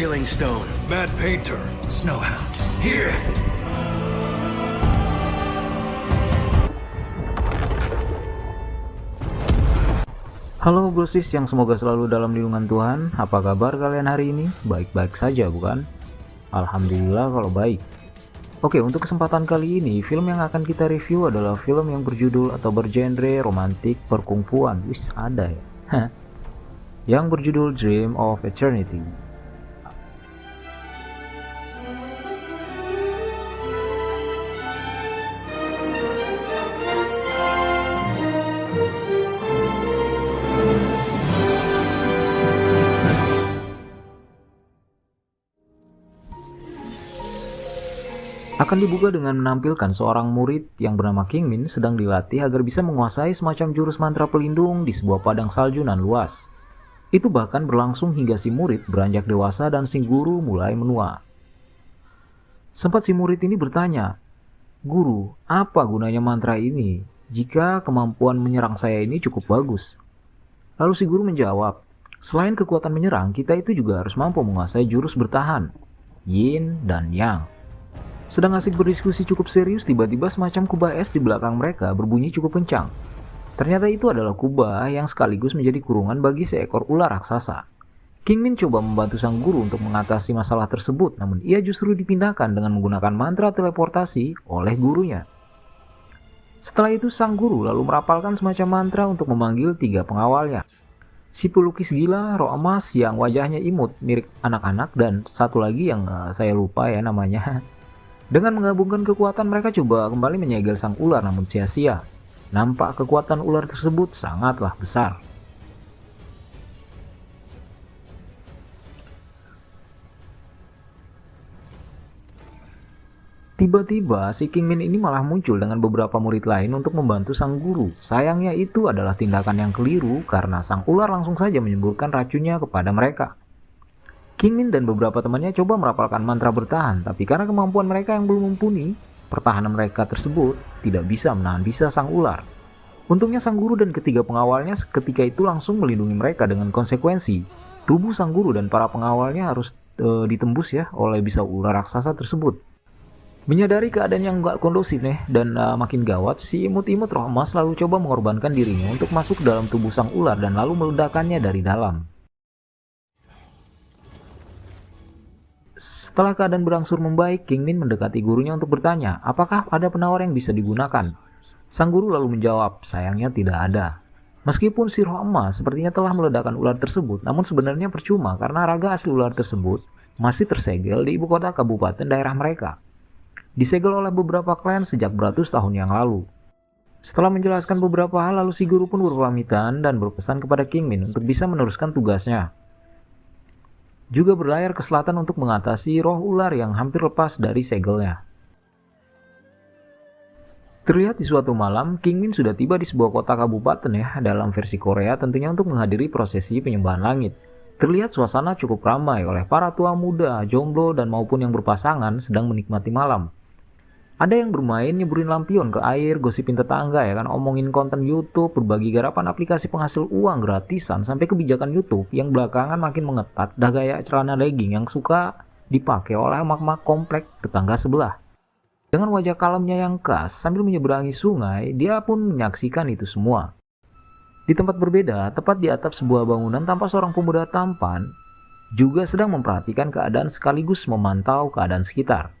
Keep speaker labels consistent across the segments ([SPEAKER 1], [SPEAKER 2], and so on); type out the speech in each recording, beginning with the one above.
[SPEAKER 1] Killing Stone.
[SPEAKER 2] Mad Painter. Snowhound. Here!
[SPEAKER 3] Halo brosis yang semoga selalu dalam lindungan Tuhan. Apa kabar kalian hari ini? Baik-baik saja bukan? Alhamdulillah kalau baik. Oke, untuk kesempatan kali ini film yang akan kita review adalah film yang berjudul atau bergenre romantik perkungfuan. Wis ada ya. Yang berjudul Dream of Eternity. Akan dibuka dengan menampilkan seorang murid yang bernama Kingmin sedang dilatih agar bisa menguasai semacam jurus mantra pelindung di sebuah padang salju nan luas. Itu bahkan berlangsung hingga si murid beranjak dewasa dan si guru mulai menua. Sempat si murid ini bertanya, "Guru, apa gunanya mantra ini jika kemampuan menyerang saya ini cukup bagus?" Lalu si guru menjawab, "Selain kekuatan menyerang, kita itu juga harus mampu menguasai jurus bertahan, yin dan yang." Sedang asik berdiskusi cukup serius, tiba-tiba semacam kubah es di belakang mereka berbunyi cukup kencang. Ternyata itu adalah kubah yang sekaligus menjadi kurungan bagi seekor ular raksasa. Kingmin coba membantu sang guru untuk mengatasi masalah tersebut, namun ia justru dipindahkan dengan menggunakan mantra teleportasi oleh gurunya. Setelah itu sang guru lalu merapalkan semacam mantra untuk memanggil 3 pengawalnya. Si pelukis gila, roh emas yang wajahnya imut mirip anak-anak, dan satu lagi yang saya lupa ya namanya. Dengan menggabungkan kekuatan, mereka coba kembali menyegel sang ular, namun sia-sia. Nampak kekuatan ular tersebut sangatlah besar. Tiba-tiba si Kingmin ini malah muncul dengan beberapa murid lain untuk membantu sang guru. Sayangnya itu adalah tindakan yang keliru karena sang ular langsung saja menyemburkan racunnya kepada mereka. Kingmin dan beberapa temannya coba merapalkan mantra bertahan, tapi karena kemampuan mereka yang belum mumpuni, pertahanan mereka tersebut tidak bisa menahan bisa sang ular. Untungnya sang guru dan ketiga pengawalnya ketika itu langsung melindungi mereka dengan konsekuensi. Tubuh sang guru dan para pengawalnya harus ditembus ya oleh bisa ular raksasa tersebut. Menyadari keadaan yang gak kondusif dan makin gawat, si imut-imut roh emas lalu coba mengorbankan dirinya untuk masuk ke dalam tubuh sang ular dan lalu meledakannya dari dalam. Setelah keadaan berangsur membaik, Kingmin mendekati gurunya untuk bertanya, apakah ada penawar yang bisa digunakan? Sang guru lalu menjawab, sayangnya tidak ada. Meskipun si roh emas sepertinya telah meledakkan ular tersebut, namun sebenarnya percuma karena raga asli ular tersebut masih tersegel di ibu kota kabupaten daerah mereka. Disegel oleh beberapa klan sejak beratus tahun yang lalu. Setelah menjelaskan beberapa hal, lalu si guru pun berpamitan dan berpesan kepada Kingmin untuk bisa meneruskan tugasnya. Juga berlayar ke selatan untuk mengatasi roh ular yang hampir lepas dari segelnya. Terlihat di suatu malam, Kingmin sudah tiba di sebuah kota kabupaten dalam versi Korea tentunya untuk menghadiri prosesi penyembahan langit. Terlihat suasana cukup ramai oleh para tua muda, jomblo dan maupun yang berpasangan sedang menikmati malam. Ada yang bermain nyeburin lampion ke air, gosipin tetangga omongin konten YouTube, berbagi garapan aplikasi penghasil uang gratisan, sampai kebijakan YouTube yang belakangan makin mengetat dah gaya celana legging yang suka dipakai oleh emak-emak komplek tetangga sebelah. Dengan wajah kalemnya yang khas sambil menyeberangi sungai, dia pun menyaksikan itu semua. Di tempat berbeda, tepat di atap sebuah bangunan, tampak seorang pemuda tampan juga sedang memperhatikan keadaan sekaligus memantau keadaan sekitar.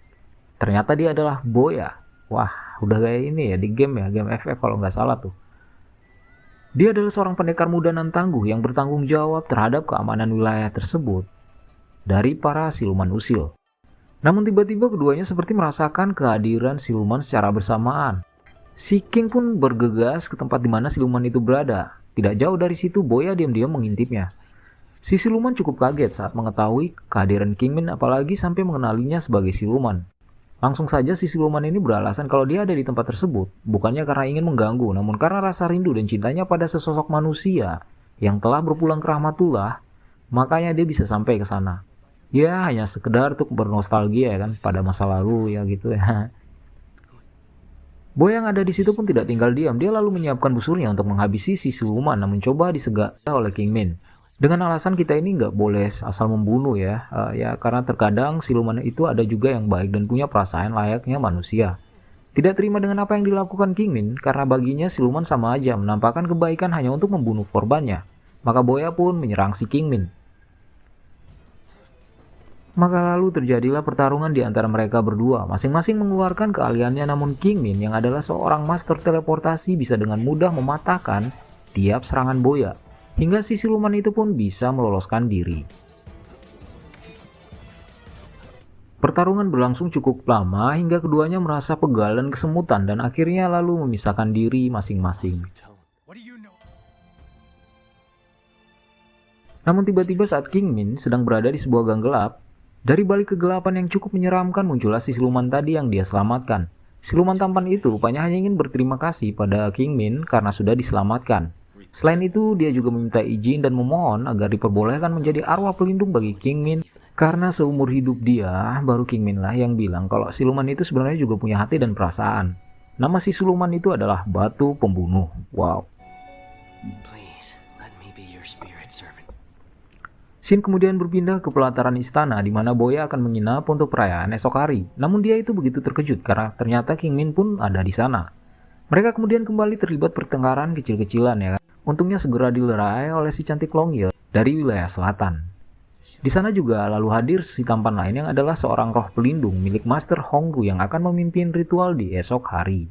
[SPEAKER 3] Ternyata dia adalah Boya. Wah, udah kayak ini ya di game FF kalau nggak salah tuh. Dia adalah seorang pendekar muda nan tangguh yang bertanggung jawab terhadap keamanan wilayah tersebut dari para siluman usil. Namun tiba-tiba keduanya seperti merasakan kehadiran siluman secara bersamaan. Si King pun bergegas ke tempat di mana siluman itu berada. Tidak jauh dari situ, Boya diam-diam mengintipnya. Si siluman cukup kaget saat mengetahui kehadiran Kingmin, apalagi sampai mengenalinya sebagai siluman. Langsung saja si siluman ini beralasan kalau dia ada di tempat tersebut, bukannya karena ingin mengganggu, namun karena rasa rindu dan cintanya pada sesosok manusia yang telah berpulang ke rahmatullah, makanya dia bisa sampai ke sana. Ya, hanya sekedar untuk bernostalgia pada masa lalu gitu ya. Boy yang ada di situ pun tidak tinggal diam, dia lalu menyiapkan busurnya untuk menghabisi si siluman, namun coba disegak oleh Kingmin. Dengan alasan kita ini nggak boleh asal membunuh ya, ya karena terkadang siluman itu ada juga yang baik dan punya perasaan layaknya manusia. Tidak terima dengan apa yang dilakukan Kingmin karena baginya siluman sama aja menampakkan kebaikan hanya untuk membunuh korbannya. Maka Boya pun menyerang si Kingmin. Maka lalu terjadilah pertarungan di antara mereka berdua, masing-masing mengeluarkan keahliannya, namun Kingmin yang adalah seorang master teleportasi bisa dengan mudah mematahkan tiap serangan Boya, hingga si siluman itu pun bisa meloloskan diri. Pertarungan berlangsung cukup lama hingga keduanya merasa pegal dan kesemutan dan akhirnya lalu memisahkan diri masing-masing. Namun tiba-tiba saat Kingmin sedang berada di sebuah gang gelap, dari balik kegelapan yang cukup menyeramkan muncullah si siluman tadi yang dia selamatkan. Siluman tampan itu rupanya hanya ingin berterima kasih pada Kingmin karena sudah diselamatkan. Selain itu, dia juga meminta izin dan memohon agar diperbolehkan menjadi arwah pelindung bagi Kingmin. Karena seumur hidup dia, baru Kingmin lah yang bilang kalau siluman itu sebenarnya juga punya hati dan perasaan. Nama si siluman itu adalah Batu Pembunuh. Wow. Shin kemudian berpindah ke pelataran istana di mana Boya akan menginap untuk perayaan esok hari. Namun dia itu begitu terkejut karena ternyata Kingmin pun ada di sana. Mereka kemudian kembali terlibat pertengkaran kecil-kecilan ya. Untungnya segera dilerai oleh si cantik Longye dari wilayah selatan. Di sana juga lalu hadir si tampan lain yang adalah seorang roh pelindung milik Master Hongru yang akan memimpin ritual di esok hari.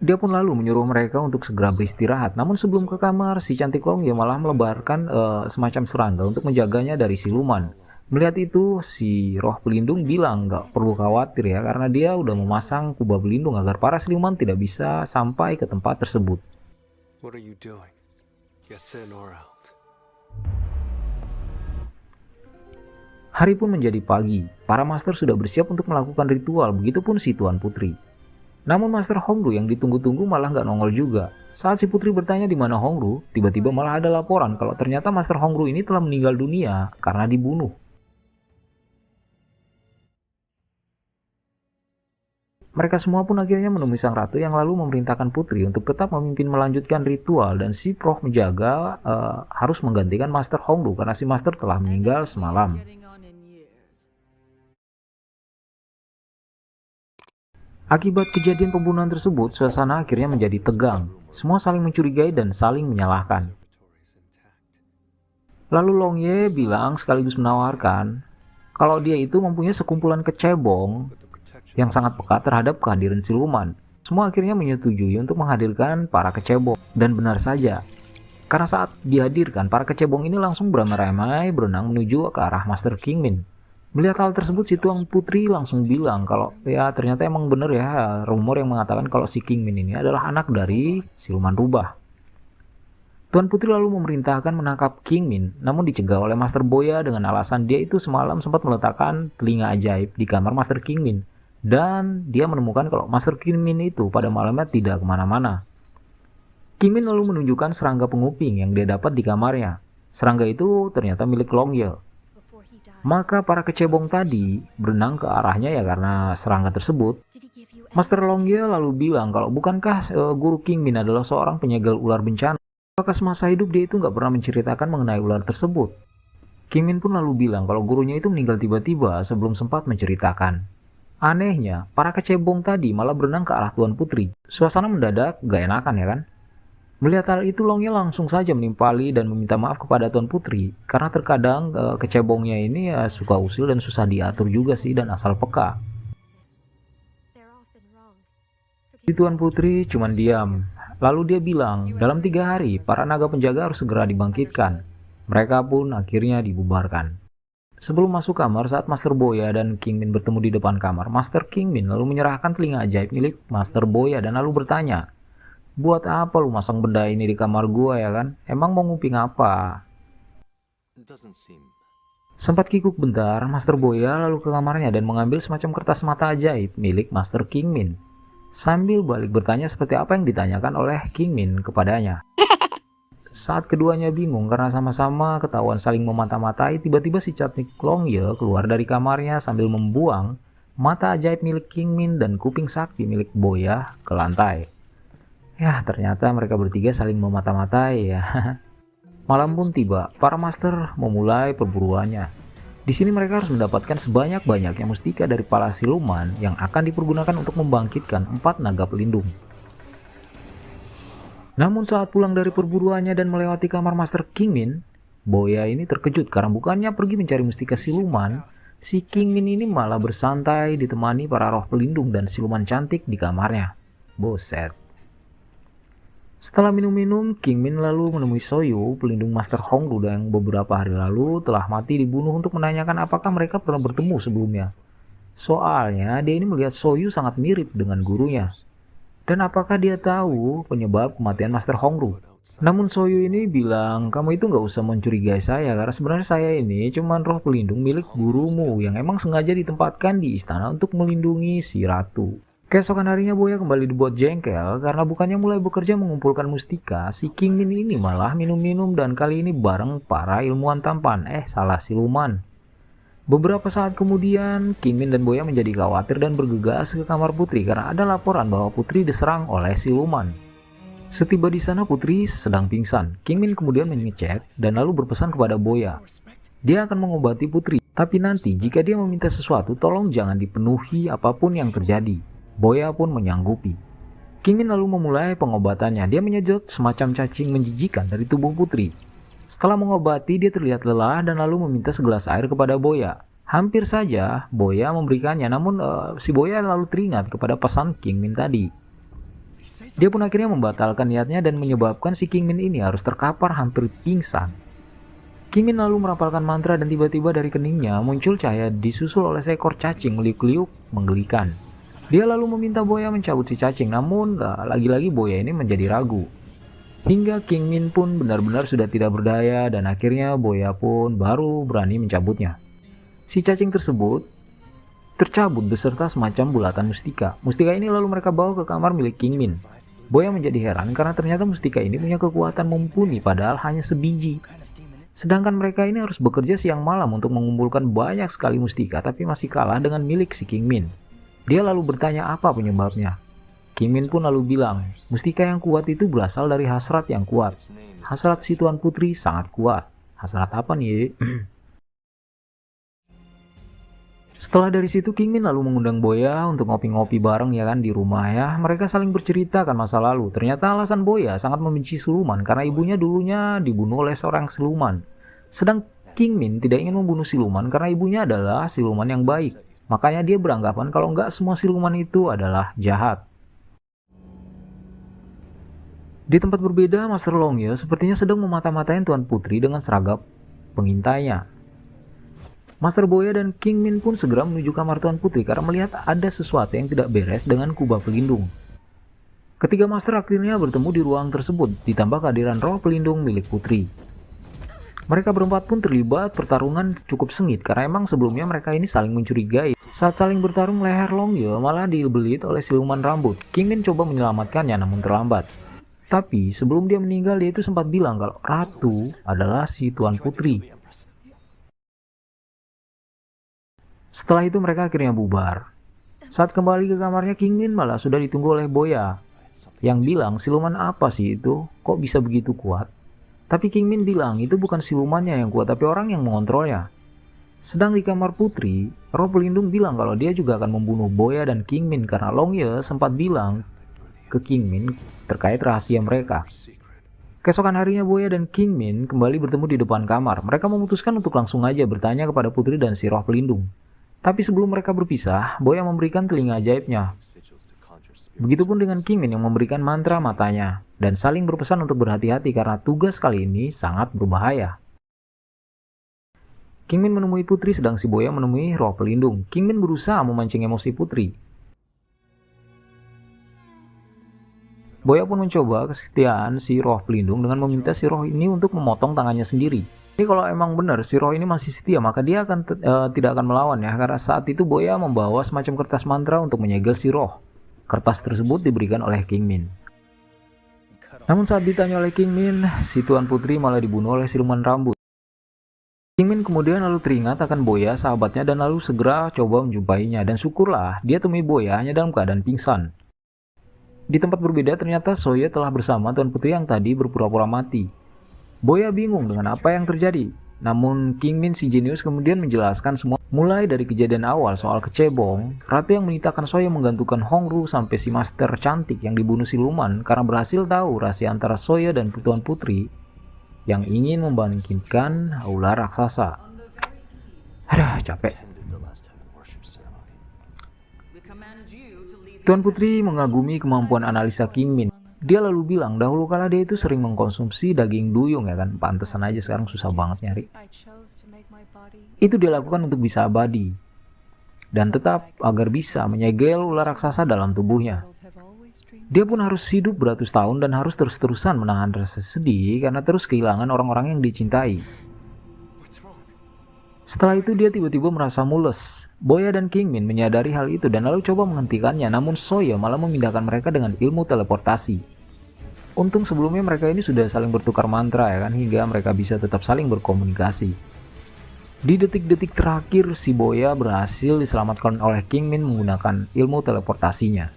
[SPEAKER 3] Dia pun lalu menyuruh mereka untuk segera beristirahat. Namun sebelum ke kamar, si cantik Longye malah melebarkan semacam serangga untuk menjaganya dari siluman. Melihat itu, si roh pelindung bilang nggak perlu khawatir ya, karena dia udah memasang kubah pelindung agar para siluman tidak bisa sampai ke tempat tersebut.
[SPEAKER 1] What are you doing? Get in or out?
[SPEAKER 3] Hari pun menjadi pagi. Para master sudah bersiap untuk melakukan ritual, begitupun si Tuan Putri. Namun Master Hongru yang ditunggu-tunggu malah nggak nongol juga. Saat si putri bertanya di mana Hongru, tiba-tiba malah ada laporan kalau ternyata Master Hongru ini telah meninggal dunia karena dibunuh. Mereka semua pun akhirnya menemui sang ratu yang lalu memerintahkan putri untuk tetap memimpin melanjutkan ritual dan si prof menjaga harus menggantikan Master Hongru karena si Master telah meninggal semalam. Akibat kejadian pembunuhan tersebut, suasana akhirnya menjadi tegang. Semua saling mencurigai dan saling menyalahkan. Lalu Longye bilang sekaligus menawarkan kalau dia itu mempunyai sekumpulan kecebong yang sangat peka terhadap kehadiran siluman. Semua akhirnya menyetujui untuk menghadirkan para kecebong. Dan benar saja, karena saat dihadirkan, para kecebong ini langsung beramai-ramai berenang menuju ke arah Master Kingmin. Melihat hal tersebut, si Tuan Putri langsung bilang kalau ya ternyata emang bener ya rumor yang mengatakan kalau si Kingmin ini adalah anak dari siluman rubah. Tuan Putri lalu memerintahkan menangkap Kingmin, namun dicegah oleh Master Boya dengan alasan dia itu semalam sempat meletakkan telinga ajaib di kamar Master Kingmin. Dan dia menemukan kalau Master Kingmin itu pada malamnya tidak kemana-mana. Kingmin lalu menunjukkan serangga penguping yang dia dapat di kamarnya. Serangga itu ternyata milik Longye. Maka para kecebong tadi berenang ke arahnya ya karena serangga tersebut. Master Longye lalu bilang kalau bukankah guru Kingmin adalah seorang penyegel ular bencana. Apakah semasa hidup dia itu nggak pernah menceritakan mengenai ular tersebut. Kingmin pun lalu bilang kalau gurunya itu meninggal tiba-tiba sebelum sempat menceritakan. Anehnya, para kecebong tadi malah berenang ke arah Tuan Putri. Suasana mendadak gak enakan ya kan? Melihat hal itu, Longye langsung saja menimpali dan meminta maaf kepada Tuan Putri. Karena terkadang kecebongnya ini ya suka usil dan susah diatur juga sih dan asal peka. Si Tuan Putri cuman diam. Lalu dia bilang, dalam 3 hari para naga penjaga harus segera dibangkitkan. Mereka pun akhirnya dibubarkan. Sebelum masuk kamar, saat Master Boya dan Kingmin bertemu di depan kamar, Master Kingmin lalu menyerahkan telinga ajaib milik Master Boya dan lalu bertanya, buat apa lu masang benda ini di kamar gua ya kan? Emang mau nguping apa? Sempat kikuk bentar, Master Boya lalu ke kamarnya dan mengambil semacam kertas mata ajaib milik Master Kingmin. Sambil balik bertanya seperti apa yang ditanyakan oleh Kingmin kepadanya. Saat keduanya bingung karena sama-sama ketahuan saling memata-matai, tiba-tiba si cantik Longye keluar dari kamarnya sambil membuang mata ajaib milik Kingmin dan kuping sakti milik Boya ke lantai. Ya, ternyata mereka bertiga saling memata-matai ya. Malam pun tiba, para master memulai perburuannya. Di sini mereka harus mendapatkan sebanyak-banyaknya mustika dari para siluman yang akan dipergunakan untuk membangkitkan 4 naga pelindung. Namun saat pulang dari perburuannya dan melewati kamar Master Kingmin, Boya ini terkejut karena bukannya pergi mencari mustika siluman, si Kingmin ini malah bersantai ditemani para roh pelindung dan siluman cantik di kamarnya. Boset. Setelah minum-minum, Kingmin lalu menemui Soyu, pelindung Master Hongru yang beberapa hari lalu telah mati dibunuh untuk menanyakan apakah mereka pernah bertemu sebelumnya. Soalnya dia ini melihat Soyu sangat mirip dengan gurunya. Dan apakah dia tahu penyebab kematian Master Hongru? Namun Soyu ini bilang, kamu itu nggak usah mencurigai saya karena sebenarnya saya ini cuma roh pelindung milik gurumu yang emang sengaja ditempatkan di istana untuk melindungi si ratu. Keesokan harinya Boya kembali dibuat jengkel karena bukannya mulai bekerja mengumpulkan mustika, si Kingmin ini malah minum-minum dan kali ini bareng para ilmuwan tampan, salah siluman. Beberapa saat kemudian, Kingmin dan Boya menjadi khawatir dan bergegas ke kamar Putri karena ada laporan bahwa Putri diserang oleh siluman. Setiba di sana Putri sedang pingsan, Kingmin kemudian mengecek dan lalu berpesan kepada Boya. Dia akan mengobati Putri, tapi nanti jika dia meminta sesuatu tolong jangan dipenuhi apapun yang terjadi. Boya pun menyanggupi. Kingmin lalu memulai pengobatannya. Dia menyedot semacam cacing menjijikan dari tubuh Putri. Setelah mengobati, dia terlihat lelah dan lalu meminta segelas air kepada Boya. Hampir saja Boya memberikannya, namun si Boya lalu teringat kepada pesan Kingmin tadi. Dia pun akhirnya membatalkan niatnya dan menyebabkan si Kingmin ini harus terkapar hampir pingsan. Kingmin lalu merapalkan mantra dan tiba-tiba dari keningnya muncul cahaya disusul oleh seekor cacing meliuk-liuk menggelikan. Dia lalu meminta Boya mencabut si cacing, namun lagi-lagi Boya ini menjadi ragu. Hingga Kingmin pun benar-benar sudah tidak berdaya dan akhirnya Boya pun baru berani mencabutnya. Si cacing tersebut tercabut beserta semacam bulatan mustika. Mustika ini lalu mereka bawa ke kamar milik Kingmin. Boya menjadi heran karena ternyata mustika ini punya kekuatan mumpuni padahal hanya sebiji. Sedangkan mereka ini harus bekerja siang malam untuk mengumpulkan banyak sekali mustika tapi masih kalah dengan milik si Kingmin. Dia lalu bertanya apa penyebabnya. Kingmin pun lalu bilang, mustika yang kuat itu berasal dari hasrat yang kuat. Hasrat si Tuan Putri sangat kuat. Hasrat apa nih? Setelah dari situ Kingmin lalu mengundang Boya untuk ngopi-ngopi bareng ya kan di rumah ya. Mereka saling bercerita kan masa lalu. Ternyata alasan Boya sangat membenci siluman karena ibunya dulunya dibunuh oleh seorang siluman. Sedang Kingmin tidak ingin membunuh siluman karena ibunya adalah siluman yang baik. Makanya dia beranggapan kalau nggak semua siluman itu adalah jahat. Di tempat berbeda, Master Longye sepertinya sedang memata-matain Tuan Putri dengan seragam pengintainya. Master Boya dan Kingmin pun segera menuju kamar Tuan Putri karena melihat ada sesuatu yang tidak beres dengan kubah pelindung. Ketiga Master akhirnya bertemu di ruang tersebut, ditambah kehadiran roh pelindung milik Putri. Mereka berempat pun terlibat pertarungan cukup sengit karena emang sebelumnya mereka ini saling mencurigai. Saat saling bertarung, leher Longye malah dibelit oleh siluman rambut. Kingmin coba menyelamatkannya namun terlambat. Tapi sebelum dia meninggal dia itu sempat bilang kalau ratu adalah si Tuan Putri. Setelah itu mereka akhirnya bubar. Saat kembali ke kamarnya Kingmin malah sudah ditunggu oleh Boya. Yang bilang siluman apa sih itu? Kok bisa begitu kuat? Tapi Kingmin bilang itu bukan silumannya yang kuat tapi orang yang mengontrolnya. Sedang di kamar Putri, roh pelindung bilang kalau dia juga akan membunuh Boya dan Kingmin karena Longye sempat bilang ke Kingmin terkait rahasia mereka. Keesokan harinya Boya dan Kingmin kembali bertemu di depan kamar. Mereka memutuskan untuk langsung aja bertanya kepada Putri dan si roh pelindung. Tapi sebelum mereka berpisah, Boya memberikan telinga ajaibnya. Begitupun dengan Kingmin yang memberikan mantra matanya dan saling berpesan untuk berhati-hati karena tugas kali ini sangat berbahaya. Kingmin menemui Putri sedang si Boya menemui roh pelindung. Kingmin berusaha memancing emosi Putri. Boya pun mencoba kesetiaan si roh pelindung dengan meminta si roh ini untuk memotong tangannya sendiri. Jadi kalau emang benar si roh ini masih setia maka dia akan tidak akan melawan ya karena saat itu Boya membawa semacam kertas mantra untuk menyegel si roh. Kertas tersebut diberikan oleh Kingmin. Namun saat ditanya oleh Kingmin, si Tuan Putri malah dibunuh oleh siluman rambut. Kingmin kemudian lalu teringat akan Boya sahabatnya dan lalu segera coba menjumpainya dan syukurlah dia temui Boya hanya dalam keadaan pingsan. Di tempat berbeda ternyata Soye telah bersama Tuan Putri yang tadi berpura-pura mati. Boya bingung dengan apa yang terjadi. Namun King Min si jenius kemudian menjelaskan semua, mulai dari kejadian awal soal kecebong, ratu yang menitahkan Soya menggantungkan Hongru sampai si master cantik yang dibunuh siluman karena berhasil tahu rahasia antara Soya dan Tuan Putri yang ingin membangkitkan ular raksasa. Aduh, capek. Tuan Putri mengagumi kemampuan analisa King Min. Dia lalu bilang dahulu kala dia itu sering mengkonsumsi daging duyung ya kan. Pantesan aja sekarang susah banget nyari. Itu dia lakukan untuk bisa abadi. Dan tetap agar bisa menyegel ular raksasa dalam tubuhnya. Dia pun harus hidup beratus tahun dan harus terus-terusan menahan rasa sedih karena terus kehilangan orang-orang yang dicintai. Setelah itu dia tiba-tiba merasa mules. Boya dan King Min menyadari hal itu dan lalu coba menghentikannya, namun Soya malah memindahkan mereka dengan ilmu teleportasi. Untung sebelumnya mereka ini sudah saling bertukar mantra ya kan, hingga mereka bisa tetap saling berkomunikasi. Di detik-detik terakhir si Boya berhasil diselamatkan oleh King Min menggunakan ilmu teleportasinya.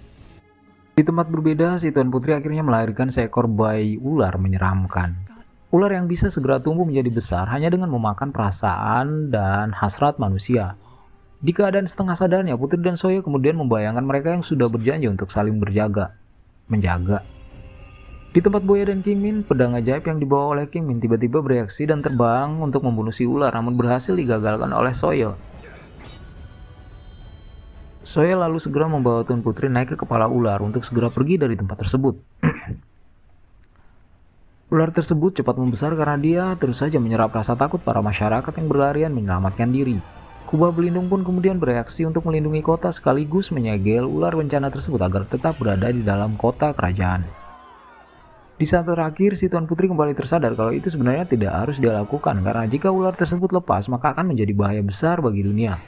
[SPEAKER 3] Di tempat berbeda, si Tuan Putri akhirnya melahirkan seekor bayi ular menyeramkan. Ular yang bisa segera tumbuh menjadi besar hanya dengan memakan perasaan dan hasrat manusia. Di keadaan setengah sadarnya, Putri dan Soya kemudian membayangkan mereka yang sudah berjanji untuk saling menjaga. Di tempat Boya dan King Min, pedang ajaib yang dibawa oleh King Min tiba-tiba bereaksi dan terbang untuk membunuh si ular, namun berhasil digagalkan oleh Soya. Soya lalu segera membawa Tuan Putri naik ke kepala ular untuk segera pergi dari tempat tersebut. Ular tersebut cepat membesar karena dia terus saja menyerap rasa takut para masyarakat yang berlarian menyelamatkan diri. Kubah pelindung pun kemudian bereaksi untuk melindungi kota sekaligus menyegel ular bencana tersebut agar tetap berada di dalam kota kerajaan. Di saat terakhir, si Tuan Putri kembali tersadar kalau itu sebenarnya tidak harus dia lakukan karena jika ular tersebut lepas maka akan menjadi bahaya besar bagi dunia.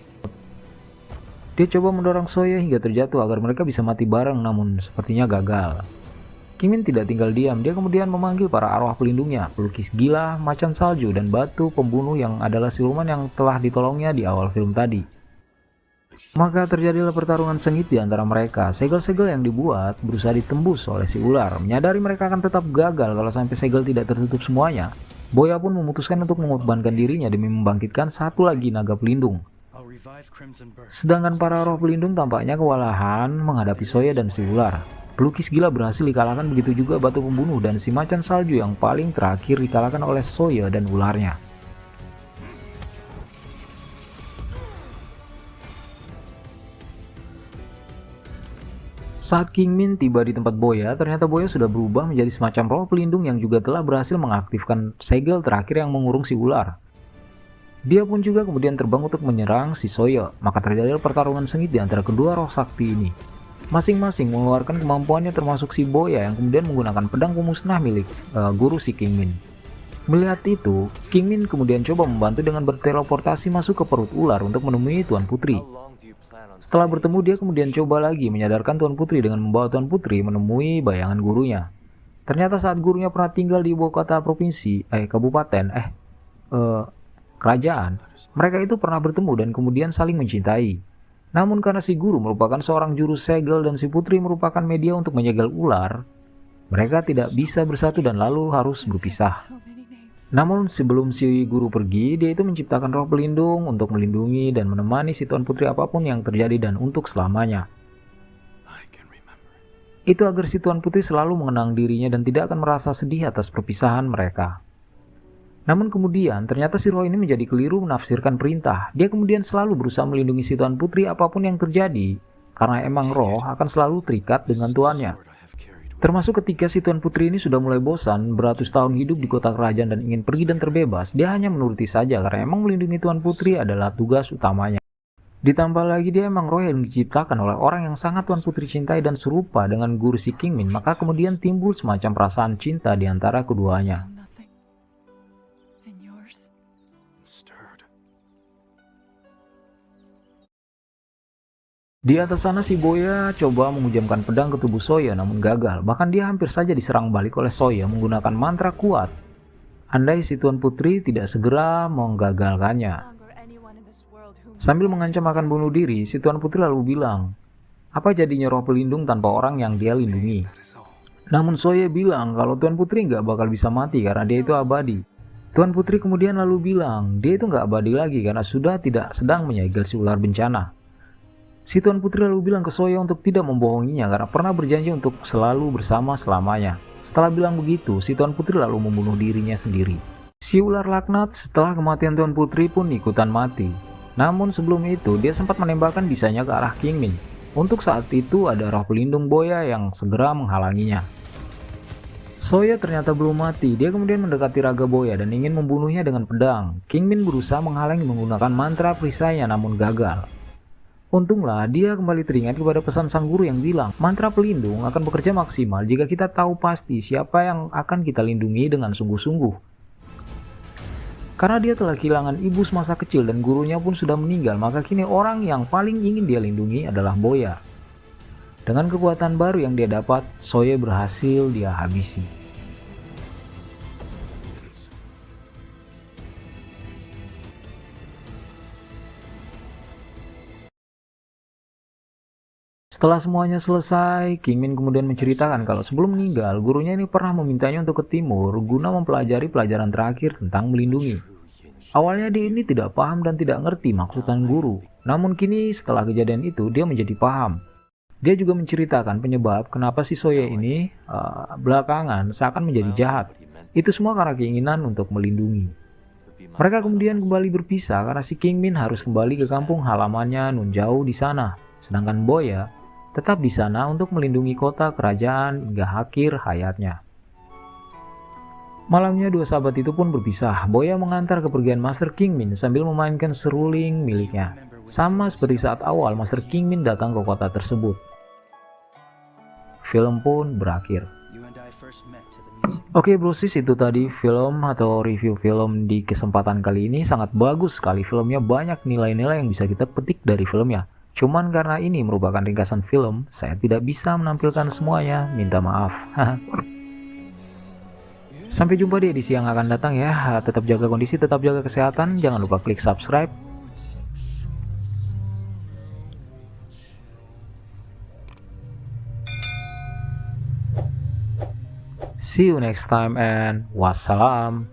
[SPEAKER 3] Dia coba mendorong Soya hingga terjatuh agar mereka bisa mati bareng namun sepertinya gagal. King Min tidak tinggal diam, dia kemudian memanggil para arwah pelindungnya, pelukis gila, macan salju, dan batu pembunuh yang adalah siluman yang telah ditolongnya di awal film tadi. Maka terjadilah pertarungan sengit di antara mereka. Segel-segel yang dibuat berusaha ditembus oleh si ular. Menyadari mereka akan tetap gagal kalau sampai segel tidak tertutup semuanya, Boya pun memutuskan untuk mengorbankan dirinya demi membangkitkan satu lagi naga pelindung. Sedangkan para roh pelindung tampaknya kewalahan menghadapi Soya dan si ular. Pelukis gila berhasil dikalahkan, begitu juga batu pembunuh dan si macan salju yang paling terakhir dikalahkan oleh Soya dan ularnya. Saat King Min tiba di tempat Boya, ternyata Boya sudah berubah menjadi semacam roh pelindung yang juga telah berhasil mengaktifkan segel terakhir yang mengurung si ular. Dia pun juga kemudian terbang untuk menyerang si Soya, maka terjadi pertarungan sengit di antara kedua roh sakti ini. Masing-masing mengeluarkan kemampuannya termasuk si Boya yang kemudian menggunakan pedang pemusnah milik guru si King Min. Melihat itu, King Min kemudian coba membantu dengan berteleportasi masuk ke perut ular untuk menemui Tuan Putri. Setelah bertemu, dia kemudian coba lagi menyadarkan Tuan Putri dengan membawa Tuan Putri menemui bayangan gurunya. Ternyata saat gurunya pernah tinggal di ibu kota provinsi, kerajaan, mereka itu pernah bertemu dan kemudian saling mencintai. Namun karena si guru merupakan seorang juru segel dan si putri merupakan media untuk menyegel ular, mereka tidak bisa bersatu dan lalu harus berpisah. Namun sebelum si guru pergi, dia itu menciptakan roh pelindung untuk melindungi dan menemani si Tuan Putri apapun yang terjadi dan untuk selamanya. Itu agar si Tuan Putri selalu mengenang dirinya dan tidak akan merasa sedih atas perpisahan mereka. Namun kemudian ternyata si roh ini menjadi keliru menafsirkan perintah. Dia kemudian selalu berusaha melindungi si Tuan Putri apapun yang terjadi, karena emang roh akan selalu terikat dengan tuannya. Termasuk ketika si Tuan Putri ini sudah mulai bosan beratus tahun hidup di kota kerajaan dan ingin pergi dan terbebas, dia hanya menuruti saja karena emang melindungi Tuan Putri adalah tugas utamanya. Ditambah lagi dia emang roh yang diciptakan oleh orang yang sangat Tuan Putri cintai dan serupa dengan guru si King Min, maka kemudian timbul semacam perasaan cinta di antara keduanya. Di atas sana si Boya coba menghujamkan pedang ke tubuh Soya namun gagal. Bahkan dia hampir saja diserang balik oleh Soya menggunakan mantra kuat. Andai si Tuan Putri tidak segera menggagalkannya. Sambil mengancam akan bunuh diri, si Tuan Putri lalu bilang, apa jadinya roh pelindung tanpa orang yang dia lindungi? Namun Soye bilang kalau Tuan Putri nggak bakal bisa mati karena dia itu abadi. Tuan Putri kemudian lalu bilang dia itu nggak abadi lagi karena sudah tidak sedang menyegel si ular bencana. Si Tuan Putri lalu bilang ke Soye untuk tidak membohonginya karena pernah berjanji untuk selalu bersama selamanya. Setelah bilang begitu, si Tuan Putri lalu membunuh dirinya sendiri. Si ular laknat setelah kematian Tuan Putri pun ikutan mati. Namun sebelum itu dia sempat menembakkan bisanya ke arah Kingmin. Untuk saat itu ada roh pelindung Boya yang segera menghalanginya. Soye ternyata belum mati, dia kemudian mendekati Raga Boya dan ingin membunuhnya dengan pedang. Kingmin berusaha menghalangi menggunakan mantra perisainya namun gagal. Untunglah dia kembali teringat kepada pesan sang guru yang bilang, mantra pelindung akan bekerja maksimal jika kita tahu pasti siapa yang akan kita lindungi dengan sungguh-sungguh. Karena dia telah kehilangan ibu semasa kecil dan gurunya pun sudah meninggal, maka kini orang yang paling ingin dia lindungi adalah Boya. Dengan kekuatan baru yang dia dapat, Soye berhasil dia habisi. Setelah semuanya selesai, Kingmin kemudian menceritakan kalau sebelum meninggal, gurunya ini pernah memintanya untuk ke timur guna mempelajari pelajaran terakhir tentang melindungi. Awalnya dia ini tidak paham dan tidak ngerti maksud sang guru, namun kini setelah kejadian itu dia menjadi paham. Dia juga menceritakan penyebab kenapa si Soye ini belakangan seakan menjadi jahat. Itu semua karena keinginan untuk melindungi. Mereka kemudian kembali berpisah karena si Kingmin harus kembali ke kampung halamannya nun jauh di sana. Sedangkan Boya tetap di sana untuk melindungi kota kerajaan hingga akhir hayatnya. Malamnya dua sahabat itu pun berpisah. Boya mengantar kepergian Master Kingmin sambil memainkan seruling miliknya. Sama seperti saat awal Master Kingmin datang ke kota tersebut. Film pun berakhir. Oke brosis, itu tadi film atau review film di kesempatan kali ini. Sangat bagus sekali filmnya, banyak nilai-nilai yang bisa kita petik dari filmnya. Cuman karena ini merupakan ringkasan film, saya tidak bisa menampilkan semuanya, minta maaf. Sampai jumpa di edisi yang akan datang ya. Tetap jaga kondisi, tetap jaga kesehatan, jangan lupa klik subscribe. See you next time and wassalam.